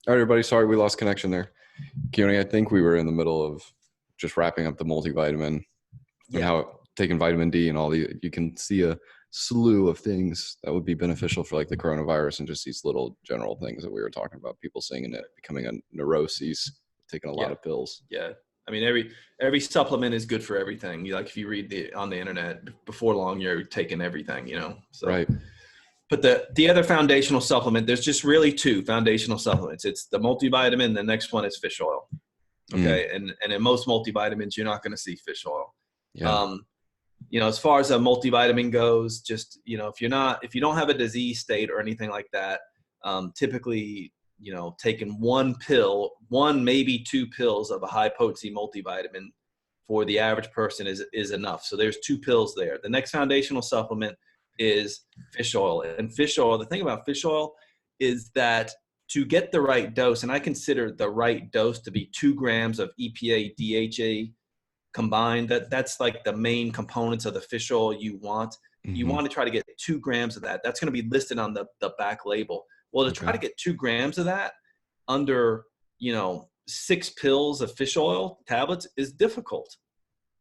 All right, everybody. Sorry, we lost connection there. Keoni, I think we were in the middle of just wrapping up the multivitamin and how taking vitamin D and all you can see a slew of things that would be beneficial for like the coronavirus and just these little general things that we were talking about. People saying it becoming a neuroses, taking a lot of pills. Yeah. I mean, every supplement is good for everything. Like if you read on the internet, before long, you're taking everything, So. Right. But the other foundational supplement, there's just really two foundational supplements. It's the multivitamin. The next one is fish oil. Okay. And in most multivitamins, you're not going to see fish oil. Yeah. As far as a multivitamin goes, just, if you don't have a disease state or anything like that, typically, taking one pill, maybe two pills of a high potency multivitamin for the average person is enough. So there's two pills there. The next foundational supplement is fish oil. And fish oil, the thing about fish oil is that to get the right dose, and I consider the right dose to be 2 grams of EPA, DHA combined, that's like the main components of the fish oil you want. You want to try to get 2 grams of that. That's going to be listed on the back label. Well, to try to get 2 grams of that under, 6 pills of fish oil tablets is difficult,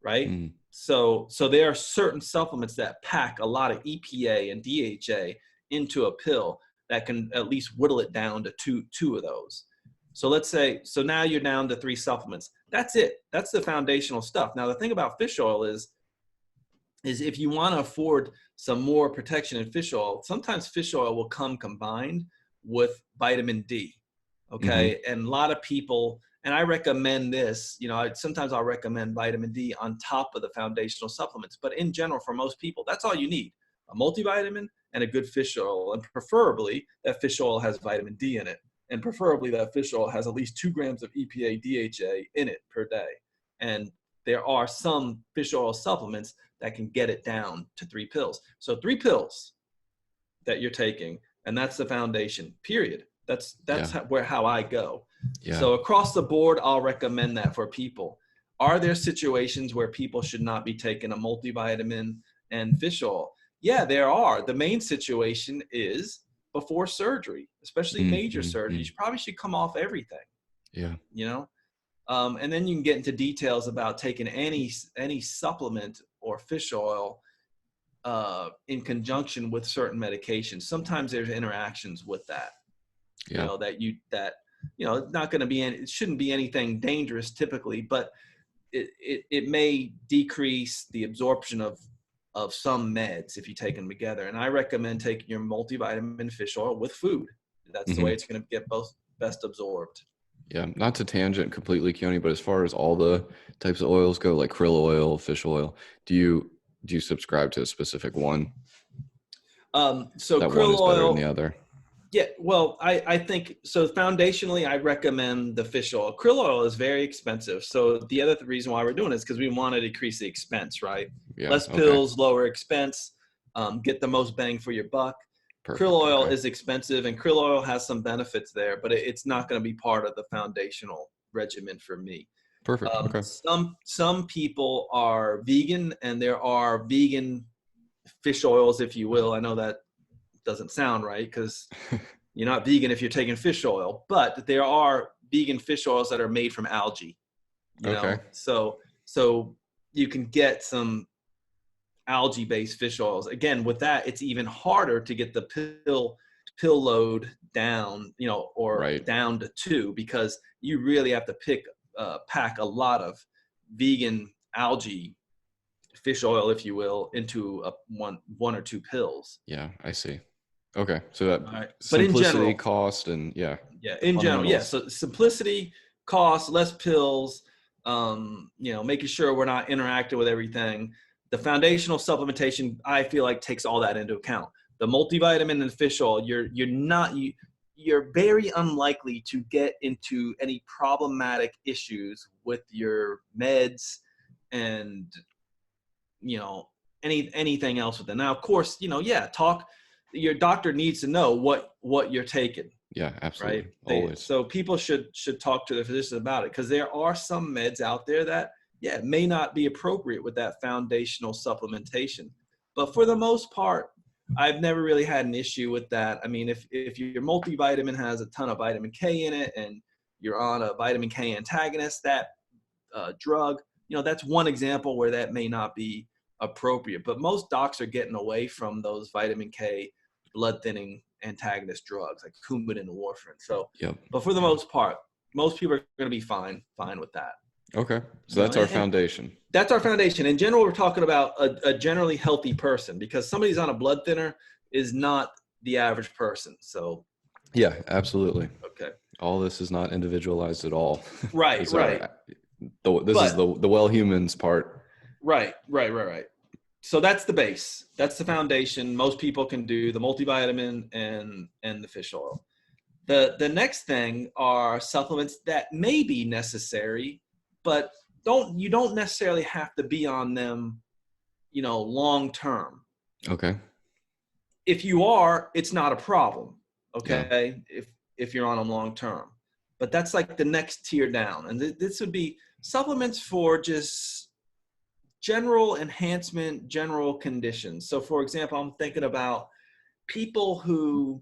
right? So there are certain supplements that pack a lot of EPA and DHA into a pill that can at least whittle it down to two of those. So let's say, now you're down to 3 supplements. That's it. That's the foundational stuff. Now, the thing about fish oil is if you want to afford some more protection in fish oil, sometimes fish oil will come combined with vitamin D. Okay. And a lot of people, and I recommend this, sometimes I'll recommend vitamin D on top of the foundational supplements, but in general, for most people, that's all you need: a multivitamin and a good fish oil. And preferably that fish oil has vitamin D in it. And preferably that fish oil has at least 2 grams of EPA, DHA in it per day. And there are some fish oil supplements that can get it down to 3 pills. So 3 pills that you're taking, and that's the foundation, period. That's how I go. Yeah. So across the board, I'll recommend that for people. Are there situations where people should not be taking a multivitamin and fish oil? Yeah, there are. The main situation is before surgery, especially major surgery. You probably should come off everything. Yeah. And then you can get into details about taking any supplement or fish oil in conjunction with certain medications. Sometimes there's interactions with that. Yeah. It's not going to be it shouldn't be anything dangerous typically, but it may decrease the absorption of some meds if you take them together. And I recommend taking your multivitamin fish oil with food. That's the way it's going to get best absorbed. Yeah, not to tangent completely, Keoni, but as far as all the types of oils go, like krill oil, fish oil, do you subscribe to a specific one? So that krill one is oil, better than the other. Yeah, well, I think so. Foundationally, I recommend the fish oil. Krill oil is very expensive. So the other reason why we're doing it is because we want to decrease the expense, right? Yeah, less pills, lower expense, get the most bang for your buck. Perfect. Krill oil is expensive, and krill oil has some benefits there, but it's not going to be part of the foundational regimen for me. Perfect. Okay. Some people are vegan, and there are vegan fish oils, if you will. I know that doesn't sound right because you're not vegan if you're taking fish oil, but there are vegan fish oils that are made from algae. You know? So you can get some algae-based fish oils. Again, with that, it's even harder to get the pill load down, or down to 2, because you really have to pack a lot of vegan algae fish oil, if you will, into one or 2 pills. Yeah, I see. Okay, so that simplicity, but in general, cost, and in general, so simplicity, cost, less pills, making sure we're not interacting with everything. The foundational supplementation, I feel like, takes all that into account. The multivitamin and fish oil, you're very unlikely to get into any problematic issues with your meds and anything else with it. Now, of course, your doctor needs to know what you're taking. Yeah, absolutely. Right? Always. So people should talk to their physician about it, because there are some meds out there that, may not be appropriate with that foundational supplementation. But for the most part, I've never really had an issue with that. I mean, if your multivitamin has a ton of vitamin K in it and you're on a vitamin K antagonist, that drug, that's one example where that may not be appropriate. But most docs are getting away from those vitamin K blood thinning antagonist drugs like Coumadin and warfarin. So, but for the most part, most people are going to be fine with that. Okay. So that's our foundation. That's our foundation. In general, we're talking about a generally healthy person, because somebody's on a blood thinner is not the average person. So yeah, absolutely. Okay. All this is not individualized at all. Right. This is the well humans part. Right. So that's the base. That's the foundation. Most people can do the multivitamin and the fish oil. The next thing are supplements that may be necessary, but you don't necessarily have to be on them, long term. Okay. If you are, it's not a problem. Okay. Yeah. If you're on them long term, but that's like the next tier down. And this would be supplements for just general enhancement, general conditions. So for example, I'm thinking about people who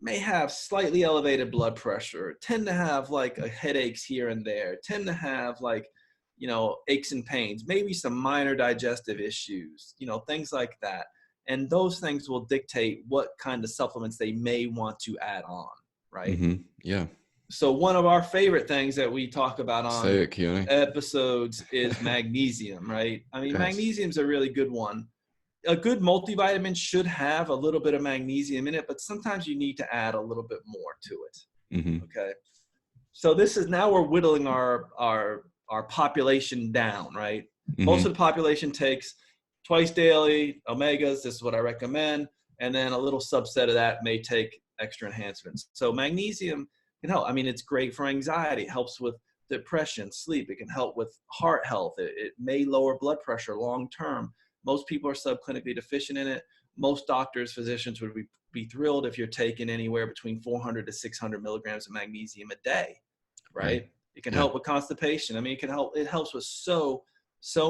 may have slightly elevated blood pressure, tend to have like headaches here and there, tend to have like, aches and pains, maybe some minor digestive issues, things like that. And those things will dictate what kind of supplements they may want to add on, right? Mm-hmm. Yeah. So one of our favorite things that we talk about on Keoni. episodes is magnesium, right? I mean, Yes. Magnesium's a really good one. A good multivitamin should have a little bit of magnesium in it, but sometimes you need to add a little bit more to it. Mm-hmm. Okay. So now we're whittling our population down, right? Mm-hmm. Most of the population takes twice daily omegas. This is what I recommend. And then a little subset of that may take extra enhancements. So magnesium can help. I mean, it's great for anxiety. It helps with depression, sleep. It can help with heart health. It may lower blood pressure long term. Most people are subclinically deficient in it. Most doctors, physicians would be thrilled if you're taking anywhere between 400 to 600 milligrams of magnesium a day, right? It can help with constipation. I mean, it helps with so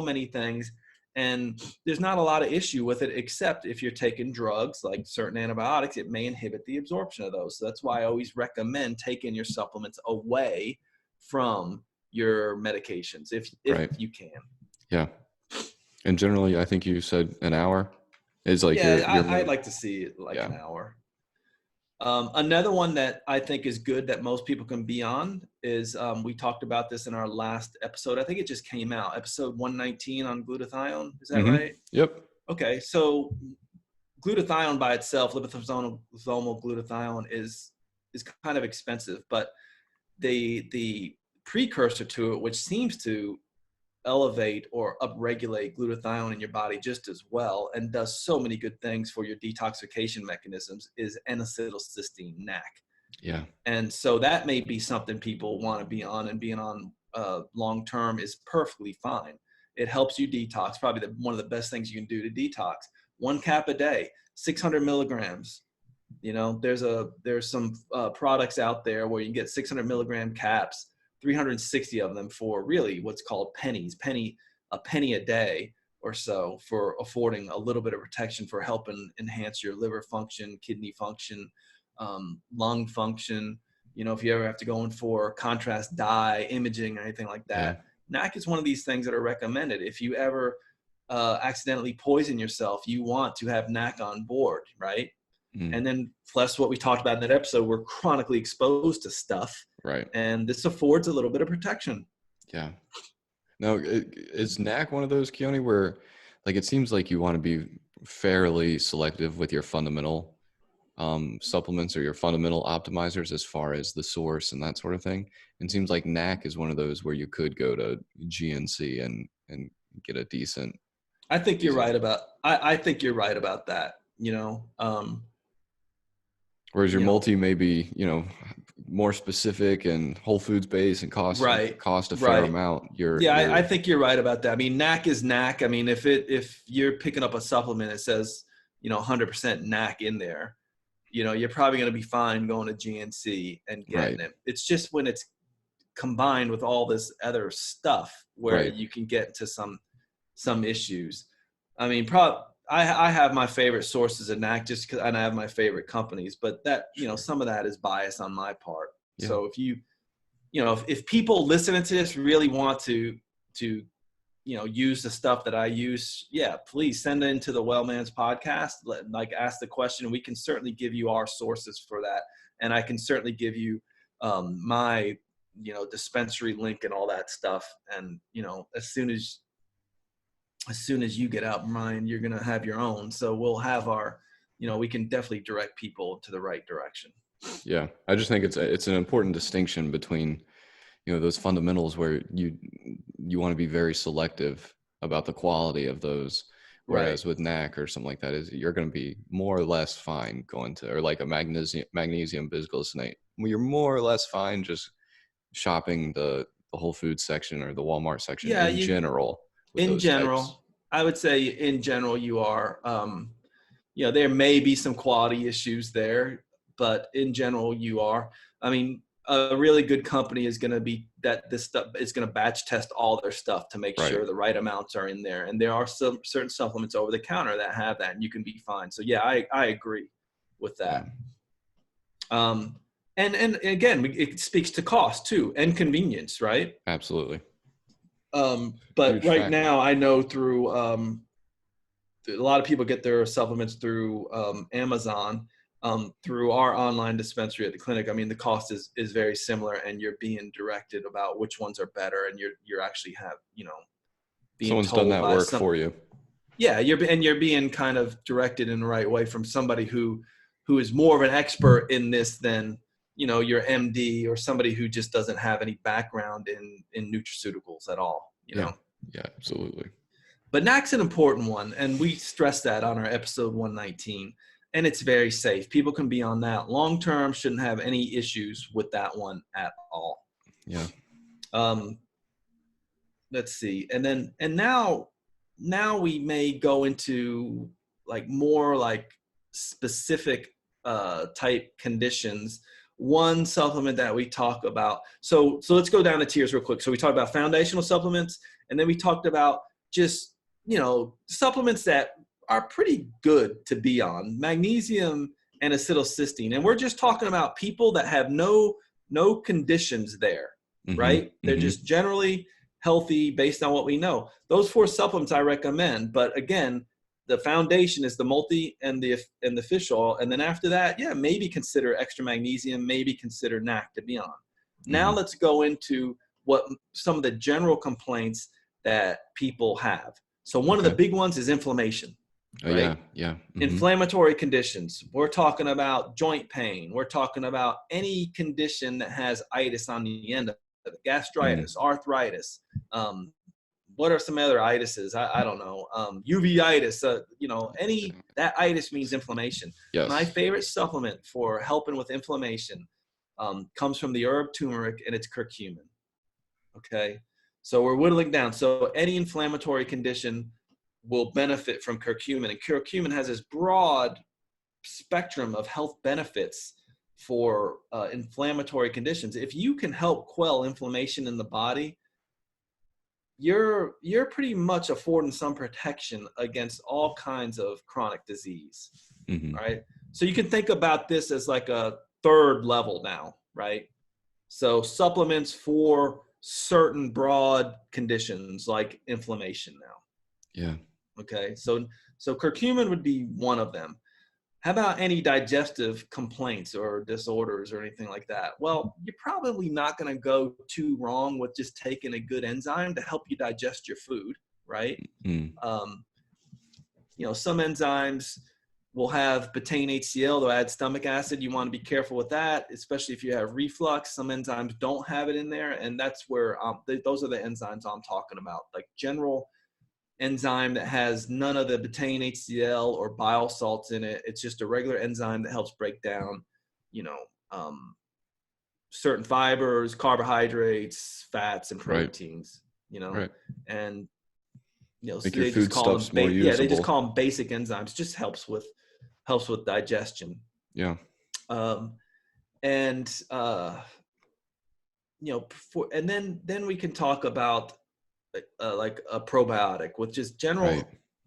many things. And there's not a lot of issue with it, except if you're taking drugs like certain antibiotics, it may inhibit the absorption of those. So that's why I always recommend taking your supplements away from your medications if you can. Yeah. And generally, I think you said an hour is like I'd like to see it like an hour. Another one that I think is good that most people can be on is we talked about this in our last episode. I think it just came out, episode 119 on glutathione. Is that right? Yep. Okay, so glutathione by itself, liposomal glutathione, is kind of expensive, but the precursor to it, which seems to elevate or upregulate glutathione in your body just as well and does so many good things for your detoxification mechanisms, is N-acetylcysteine, NAC. Yeah. And so that may be something people want to be on, and being on long term is perfectly fine. It helps you detox. Probably one of the best things you can do to detox. 1 cap a day, 600 milligrams. There's some products out there where you can get 600 milligram caps, 360 of them for really what's called pennies, a penny a day or so, for affording a little bit of protection for helping enhance your liver function, kidney function, lung function. If you ever have to go in for contrast dye imaging or anything like that, NAC is one of these things that are recommended. If you ever accidentally poison yourself, you want to have NAC on board, right? And then plus what we talked about in that episode, we're chronically exposed to stuff. Right. And this affords a little bit of protection. Yeah. Now, is NAC one of those, Keoni, where like it seems like you want to be fairly selective with your fundamental supplements or your fundamental optimizers as far as the source and that sort of thing? And it seems like NAC is one of those where you could go to GNC and get a decent. I think you're right about. I think you're right about that. Whereas your multi may be, more specific and whole foods based and cost a fair amount. I think you're right about that. I mean, NAC is NAC. I mean, if you're picking up a supplement that says, 100% NAC in there, you're probably going to be fine going to GNC and getting it. It's just when it's combined with all this other stuff where you can get to some issues. I mean, I have my favorite sources in NAC just because, and I have my favorite companies, but that, you know, some of that is bias on my part. Yeah. So if if people listening to this really want to, use the stuff that I use, yeah, please send it into the Wellman's podcast. Ask the question. We can certainly give you our sources for that. And I can certainly give you my, dispensary link and all that stuff. And, as soon as you get out, Ryan, you're going to have your own. So we'll have our, we can definitely direct people to the right direction. Yeah. I just think it's an important distinction between, those fundamentals where you want to be very selective about the quality of those. Whereas with NAC or something like that, is you're going to be more or less fine going to, or like a magnesium bisglycinate, you're more or less fine just shopping the Whole Foods section or the Walmart section in general. In general, types. I would say in general you are, there may be some quality issues there, but in general you are. I mean, a really good company is going to be that this stuff is going to batch test all their stuff to make sure the right amounts are in there. And there are some certain supplements over the counter that have that, and you can be fine. So yeah, I agree with that. Yeah. And again, it speaks to cost too and convenience, right? Absolutely. But huge right factor. Now I know through a lot of people get their supplements through Amazon. Through our online dispensary at the clinic, I mean, the cost is very similar, and you're being directed about which ones are better, and you're actually being someone's told done that work for you. Yeah, you're being kind of directed in the right way from somebody who is more of an expert in this than your MD or somebody who just doesn't have any background in nutraceuticals at all. Yeah, absolutely. But NAC's an important one, and we stressed that on our episode 119. And it's very safe. People can be on that long term, shouldn't have any issues with that one at all. Yeah. Let's see. And now we may go into more specific type conditions. One supplement that we talk about. So let's go down the tiers real quick. So we talked about foundational supplements, and then we talked about just, supplements that are pretty good to be on, magnesium and acetylcysteine. And we're just talking about people that have no conditions there, right? They're just generally healthy based on what we know. Those 4 supplements I recommend, but again, the foundation is the multi and the fish oil. And then after that, maybe consider extra magnesium, maybe consider NAC to be on. Now let's go into what some of the general complaints that people have. So one of the big ones is inflammation. Right? Yeah. Inflammatory conditions. We're talking about joint pain. We're talking about any condition that has itis on the end of it, gastritis, arthritis. What are some other itises? I don't know. Uveitis. That itis means inflammation. Yes. My favorite supplement for helping with inflammation comes from the herb turmeric, and it's curcumin. Okay, so we're whittling down. So any inflammatory condition will benefit from curcumin. And curcumin has this broad spectrum of health benefits for inflammatory conditions. If you can help quell inflammation in the body, you're pretty much affording some protection against all kinds of chronic disease, right? So you can think about this as like a third level now, right? So supplements for certain broad conditions like inflammation now. Yeah. Okay, so curcumin would be one of them. How about any digestive complaints or disorders or anything like that? Well, you're probably not going to go too wrong with just taking a good enzyme to help you digest your food, right? Some enzymes will have betaine HCl, they'll add stomach acid. You want to be careful with that, especially if you have reflux. Some enzymes don't have it in there, and that's where those are the enzymes I'm talking about, like general enzyme that has none of the betaine HCl or bile salts in it. It's just a regular enzyme that helps break down, certain fibers, carbohydrates, fats, and proteins. And so they just call them they just call them basic enzymes. Just helps with digestion. Yeah. And then we can talk about like a probiotic with just general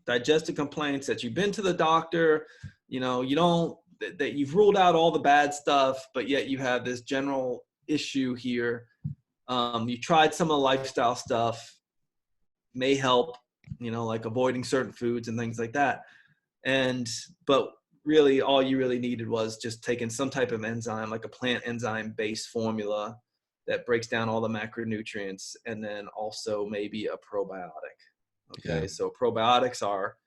digestive complaints, that you've been to the doctor, that you've ruled out all the bad stuff, but yet you have this general issue here. You tried some of the lifestyle stuff, may help, like avoiding certain foods and things like that. But really all you really needed was just taking some type of enzyme, like a plant enzyme based formula that breaks down all the macronutrients, and then also maybe a probiotic. Okay. Yeah. So probiotics are,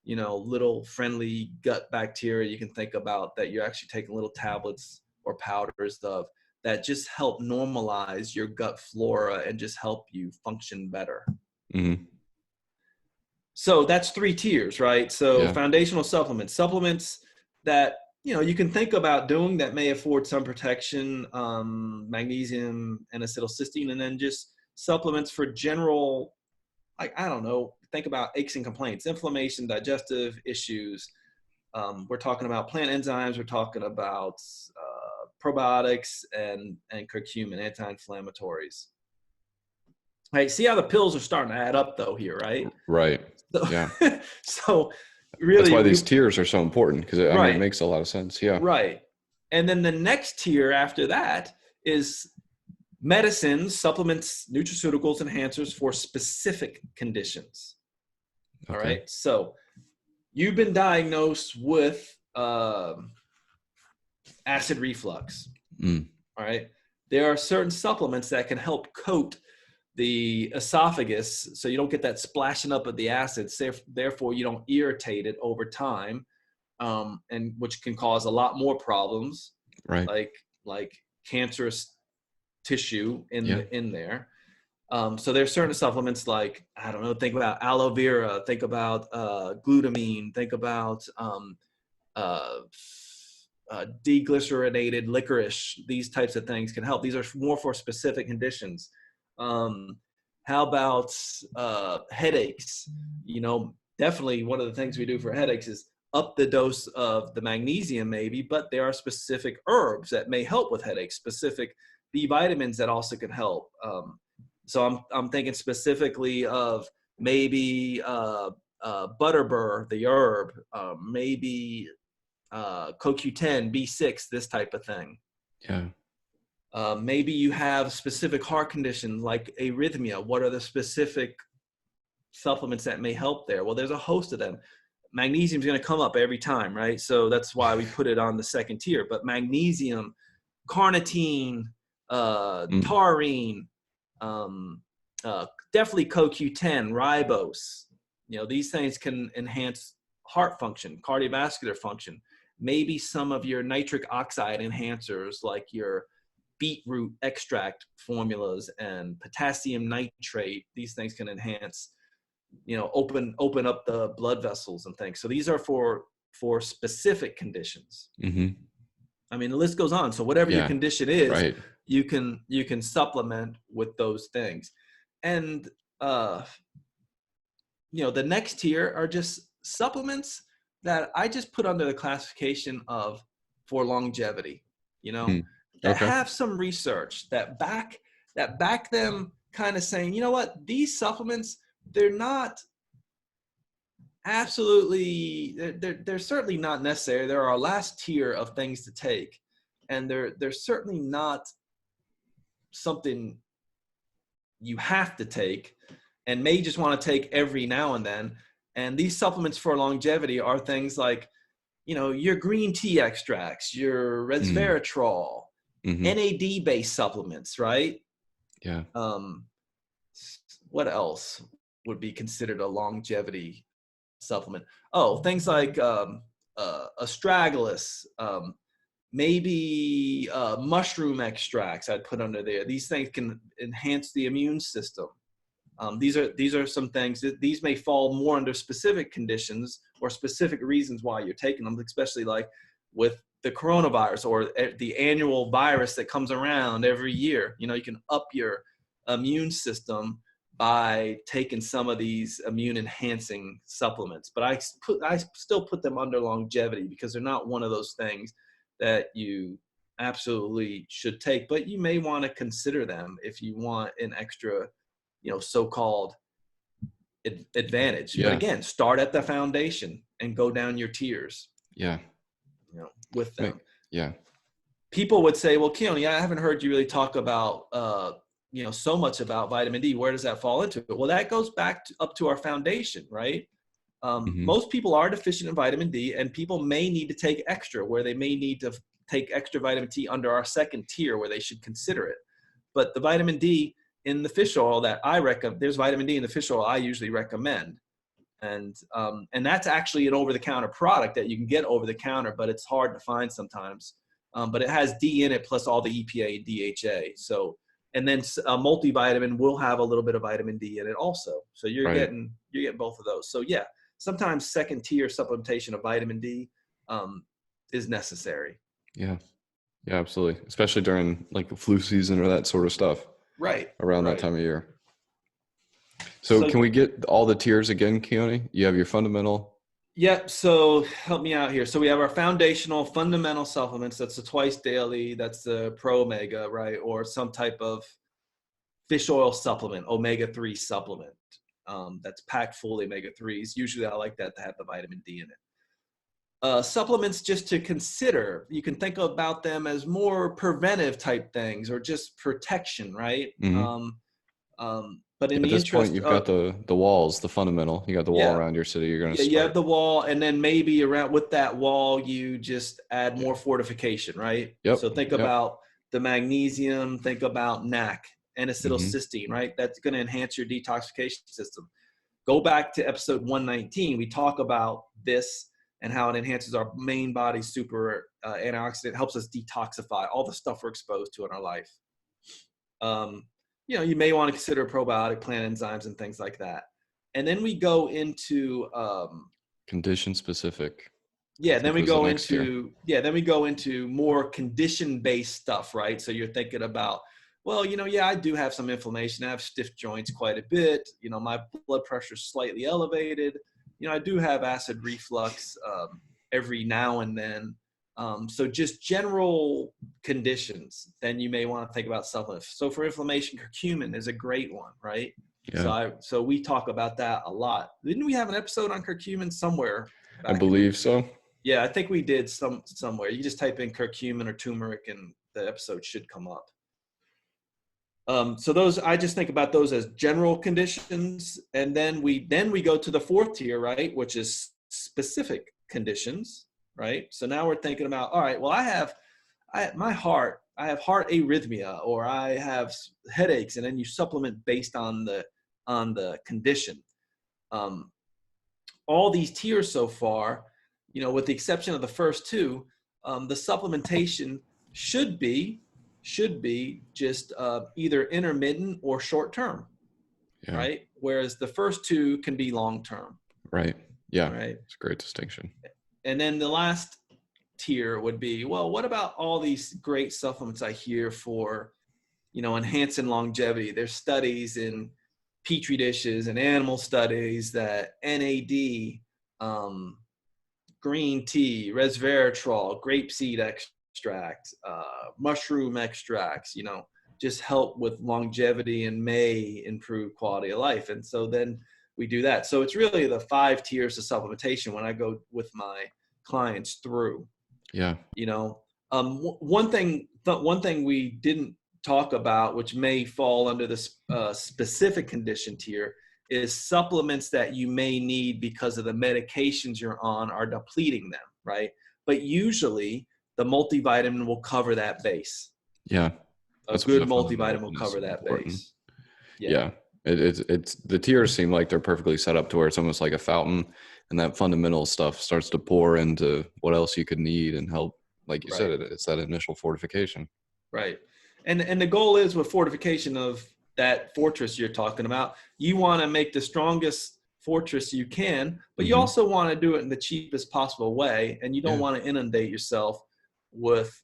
little friendly gut bacteria you can think about that you're actually taking little tablets or powders of that just help normalize your gut flora and just help you function better. Mm-hmm. So that's 3 tiers, right? So foundational supplements that, you can think about doing that may afford some protection, magnesium and acetylcysteine, and then just supplements for general, like, I don't know, think about aches and complaints, inflammation, digestive issues. We're talking about plant enzymes. We're talking about probiotics and curcumin, anti-inflammatories. Right. See how the pills are starting to add up though here, right? Right. So, yeah. So really, that's why these tiers are so important, because I mean, it makes a lot of sense. Yeah. Right. And then the next tier after that is medicines, supplements, nutraceuticals, enhancers for specific conditions. Okay. All right. So you've been diagnosed with acid reflux. Mm. All right. There are certain supplements that can help coat the esophagus so you don't get that splashing up of the acids. Therefore, you don't irritate it over time, and which can cause a lot more problems, right? Like cancerous tissue in there. So there's certain supplements like, I don't know, think about aloe vera, think about glutamine, think about deglycerinated licorice. These types of things can help. These are more for specific conditions. How about headaches? Definitely one of the things we do for headaches is up the dose of the magnesium maybe, but there are specific herbs that may help with headaches, specific B vitamins that also can help. So I'm thinking specifically of maybe butterbur, the herb, maybe CoQ10, B6, this type of thing. Yeah. Maybe you have specific heart conditions like arrhythmia. What are the specific supplements that may help there? Well, there's a host of them. Magnesium is going to come up every time, right? So that's why we put it on the second tier. But magnesium, carnitine, taurine, definitely CoQ10, ribose. These things can enhance heart function, cardiovascular function. Maybe some of your nitric oxide enhancers like your beetroot extract formulas and potassium nitrate. These things can enhance, open up the blood vessels and things. So these are for specific conditions. Mm-hmm. I mean, the list goes on. So whatever your condition is, right. you can supplement with those things. And the next tier are just supplements that I just put under the classification of for longevity, that have some research that back them kind of saying, what, these supplements, they're not absolutely, they're certainly not necessary. They're our last tier of things to take. And they're certainly not something you have to take and may just want to take every now and then. And these supplements for longevity are things like, your green tea extracts, your resveratrol, NAD-based supplements, right? Yeah. What else would be considered a longevity supplement? Oh, things like astragalus, maybe mushroom extracts I'd put under there. These things can enhance the immune system. These are some things that these may fall more under specific conditions or specific reasons why you're taking them, especially like with the coronavirus or the annual virus that comes around every year. You can up your immune system by taking some of these immune enhancing supplements. But I still put them under longevity because they're not one of those things that you absolutely should take, but you may want to consider them if you want an extra, so-called advantage. Yeah. But again, start at the foundation and go down your tiers. Yeah. With them. Yeah. People would say, well, Keoni, I haven't heard you really talk about, so much about vitamin D. Where does that fall into it? Well, that goes back up to our foundation, right? Most people are deficient in vitamin D, and people may need to take extra, where they may need to take extra vitamin D under our second tier where they should consider it. But the vitamin D in the fish oil that I recommend, there's vitamin D in the fish oil I usually recommend. And that's actually an over-the-counter product that you can get over the counter, but it's hard to find sometimes. But it has D in it plus all the EPA and DHA. So, and then a multivitamin will have a little bit of vitamin D in it also. So you're getting both of those. So yeah, sometimes second tier supplementation of vitamin D is necessary. Yeah. Yeah, absolutely. Especially during like the flu season or that sort of stuff. Right. Around that time of year. So can we get all the tiers again, Keoni? You have your fundamental. Yep. So help me out here. So we have our foundational fundamental supplements. That's the twice daily. That's the Pro Omega, right? Or some type of fish oil supplement, omega-3 supplement. That's packed full of omega-3s. Usually I like that to have the vitamin D in it. Supplements just to consider. You can think about them as more preventive type things or just protection, right? But in at the this interest point, you've got the walls, the fundamental. You got the wall around your city. You're going to you have the wall, and then maybe around with that wall, you just add more fortification, right? Yep. So think about the magnesium. Think about NAC, N-acetylcysteine, right? That's going to enhance your detoxification system. Go back to episode 119. We talk about this and how it enhances our main body super antioxidant, helps us detoxify all the stuff we're exposed to in our life. You may want to consider probiotic plant enzymes and things like that. And then we go into condition specific. Then we go into more condition-based stuff, right? So you're thinking about, well, I do have some inflammation. I have stiff joints quite a bit. My blood pressure is slightly elevated. I do have acid reflux every now and then. So just general conditions, then you may want to think about supplements. So for inflammation, curcumin is a great one, right? Yeah. So we talk about that a lot. Didn't we have an episode on curcumin somewhere? I believe so. Yeah, I think we did somewhere. You just type in curcumin or turmeric and the episode should come up. So those, I just think about those as general conditions. And then we go to the fourth tier, right? Which is specific conditions, right? So now we're thinking about, all right, well, I have heart arrhythmia, or I have headaches, and then you supplement based on the condition. All these tiers so far, with the exception of the first two, the supplementation should be just either intermittent or short term, right? Whereas the first two can be long term. Right. Yeah. Right. It's a great distinction. And then the last tier would be, well, what about all these great supplements I hear for, enhancing longevity? There's studies in Petri dishes and animal studies that NAD, green tea, resveratrol, grapeseed extract, mushroom extracts, just help with longevity and may improve quality of life. And so then we do that. So it's really the 5 tiers of supplementation when I go with my clients through. Yeah. One thing we didn't talk about, which may fall under the specific condition tier, is supplements that you may need because of the medications you're on are depleting them, right? But usually the multivitamin will cover that base. Yeah. A good multivitamin will cover that base. Yeah. It's the tiers seem like they're perfectly set up to where it's almost like a fountain, and that fundamental stuff starts to pour into what else you could need and help. Like you said, it's that initial fortification. Right. And the goal is with fortification of that fortress you're talking about, you want to make the strongest fortress you can, but you also want to do it in the cheapest possible way. And you don't want to inundate yourself with,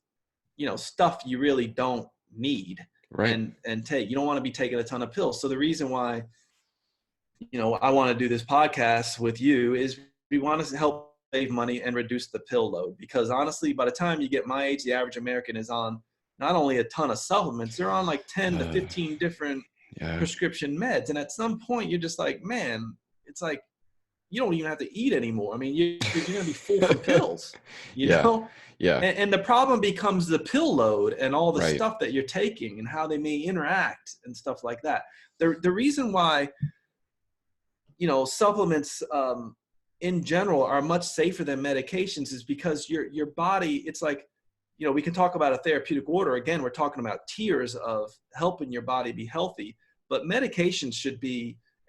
stuff you really don't need. Right. And take. You don't want to be taking a ton of pills. So the reason why, I want to do this podcast with you is we want to help save money and reduce the pill load. Because honestly, by the time you get my age, the average American is on not only a ton of supplements, they're on like 10 to 15 different prescription meds. And at some point you're just like, man, it's like, you don't even have to eat anymore. I mean, you're going to be full from pills, you know? Yeah. And the problem becomes the pill load and all the Right. stuff that you're taking and how they may interact and stuff like that. The reason why, supplements in general are much safer than medications is because your body, it's like, we can talk about a therapeutic order. Again, we're talking about tiers of helping your body be healthy, but medications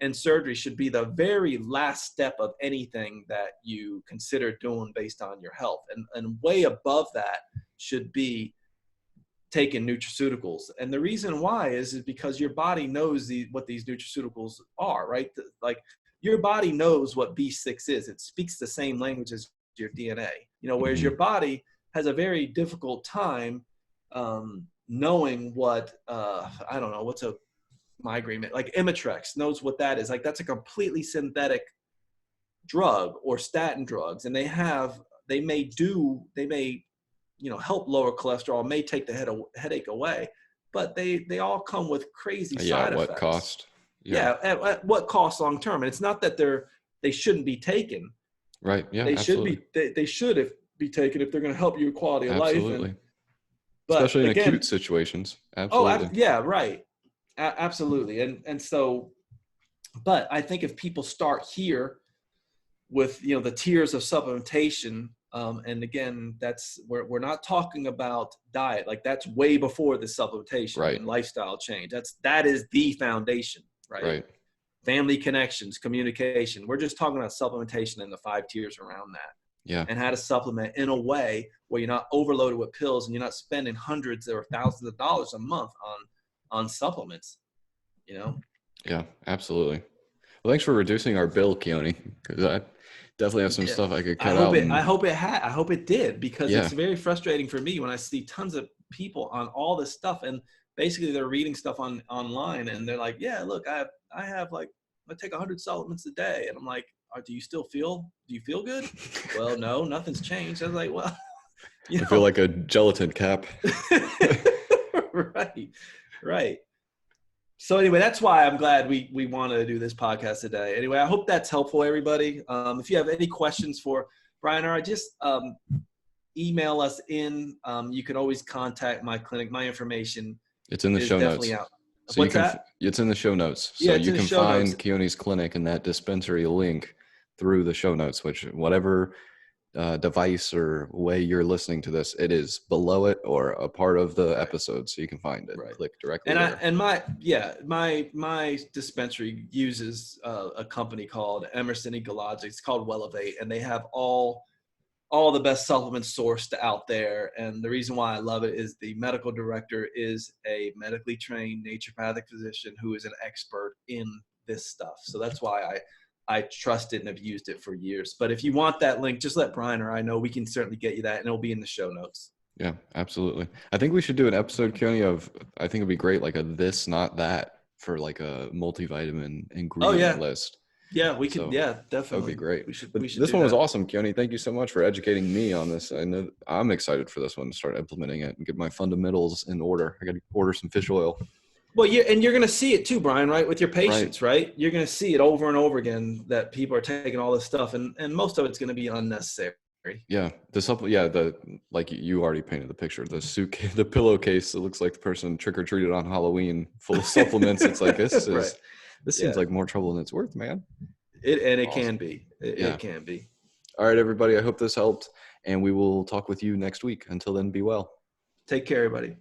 and surgery should be the very last step of anything that you consider doing based on your health. And way above that should be taking nutraceuticals. And the reason why is because your body knows what these nutraceuticals are, right? Like your body knows what B6 is. It speaks the same language as your DNA, whereas your body has a very difficult time knowing what, I don't know, what's a migraine, like Imitrex knows what that is. Like that's a completely synthetic drug or statin drugs. And they may help lower cholesterol, may take the headache away, but they all come with crazy side effects. What cost? At what cost long term? And it's not that they shouldn't be taken. Right. Yeah. They absolutely. should be taken if they're going to help your quality of life. Absolutely. Especially in acute situations. Absolutely. Right. Absolutely. And so, but I think if people start here with, the tiers of supplementation, and again, we're not talking about diet, like that's way before the supplementation and lifestyle change. That is the foundation, right? Family connections, communication. We're just talking about supplementation and the 5 tiers around that. Yeah. And how to supplement in a way where you're not overloaded with pills and you're not spending hundreds or thousands of dollars a month on supplements, Yeah, absolutely. Well, thanks for reducing our bill, Keoni, because I definitely have some stuff I could cut out. I hope it did, because it's very frustrating for me when I see tons of people on all this stuff, and basically they're reading stuff online and they're like, yeah, look, I take 100 supplements a day, and I'm like, do you feel good? Well, no, nothing's changed. I was like, well, I feel like a gelatin cap. Right. So anyway, that's why I'm glad we wanted to do this podcast today. Anyway, I hope that's helpful, everybody. If you have any questions for Brian or I, just email us in. You can always contact my clinic. My information it's in the show notes. Out. So it's in the show notes. So you can find Keoni's clinic and that dispensary link through the show notes, which whatever device or way you're listening to this, it is below it or a part of the episode, so you can find it. Click directly there. My dispensary uses a company called Emerson Ecologics. It's called Wellevate, and they have all the best supplements sourced out there. And the reason why I love it is the medical director is a medically trained naturopathic physician who is an expert in this stuff. So that's why I trust it and have used it for years. But if you want that link, just let Brian or I know. We can certainly get you that, and it'll be in the show notes. Yeah, absolutely. I think we should do an episode, Keoni, I think it'd be great, like a this, not that, for like a multivitamin ingredient list. Yeah, we could. Yeah, definitely. That would be great. We should this one was awesome, Keoni. Thank you so much for educating me on this. I know I'm excited for this one to start implementing it and get my fundamentals in order. I got to order some fish oil. Well, you're going to see it too, Brian, right? With your patients, right? You're going to see it over and over again that people are taking all this stuff, and most of it's going to be unnecessary. Yeah, like you already painted the picture. The suitcase, the pillowcase. It looks like the person trick or treated on Halloween, full of supplements. It's like this seems like more trouble than it's worth, man. It awesome. Can be. It can be. All right, everybody. I hope this helped, and we will talk with you next week. Until then, be well. Take care, everybody.